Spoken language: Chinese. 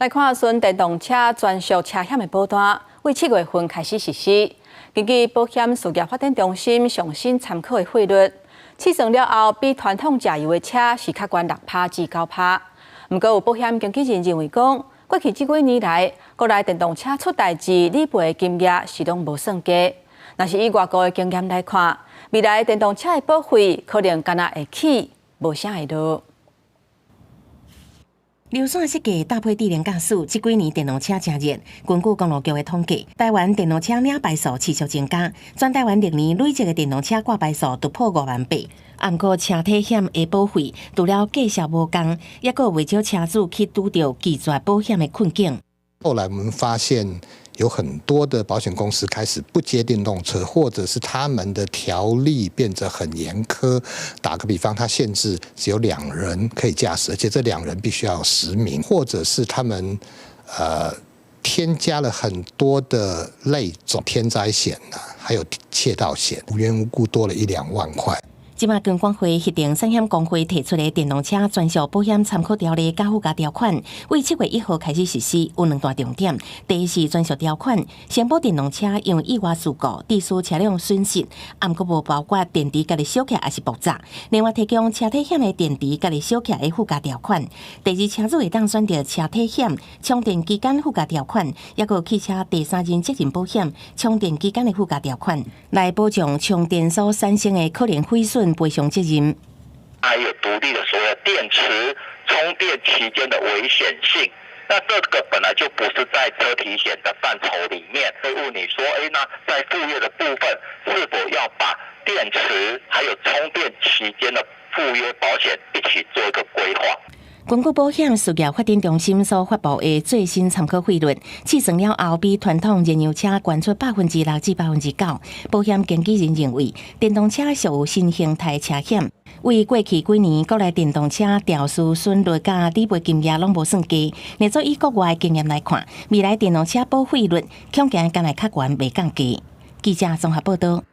来看顺电动车专属车险的保单，为7月份开始实施。根据保险事业发展中心上新参考的费率，试算了后，比传统柴油的车是较悬6%至9%。不过有保险经纪人认为讲，过去这几年来，国内电动车出代志理赔的金额是拢无算低。若是以外国的经验来看，未来电动车的保费可能敢若会起，无啥会落。流线设计搭配智能驾驶，这几年电动车真热。根据公路局的统计，台湾电动车领牌数持续增加，全台湾历年累积的电动车挂牌数突破5万8。不过车体险的保费除了价格无同，也有未少车主去拄到拒绝保险的困境。后来我们发现，有很多的保险公司开始不接电动车，或者是他们的条例变得很严苛。打个比方，它限制只有2人可以驾驶，而且这2人必须要有10名，或者是他们添加了很多的类种天灾险还有窃盗险，无缘无故多了1、2万块。即马金管会核定产险公会提出的电动车专属保险参考条例加附加条款，为7月1号开始实施，有2大重点。第一是专属条款，承保电动车因为意外事故、致使车辆损失，毋过无包括电池家己小客还是爆炸。另外提供车体险的电池家己小客的附加条款。第二，车主会当选择车体险充电期间附加条款，也有汽车第三人责任保险充电期间的附加条款，来保障充电所产生的可能毁损赔偿责任。还有独立的所谓电池充电期间的危险性，那这个本来就不是在车体险的范畴里面。会问你说，那在附约的部分是否要把电池还有充电期间的附约保险一起做一个规划？根据保险事业发展中心所发布的最新参考费率，试算了后比传统燃油车悬出6%至9%。保险经纪人认为，电动车属有新形态车险，为过去几年国内电动车肇事损率甲理赔金额拢无算低。而做以国外经验来看，未来电动车保费率恐惊敢会较悬，袂降低。记者综合报道。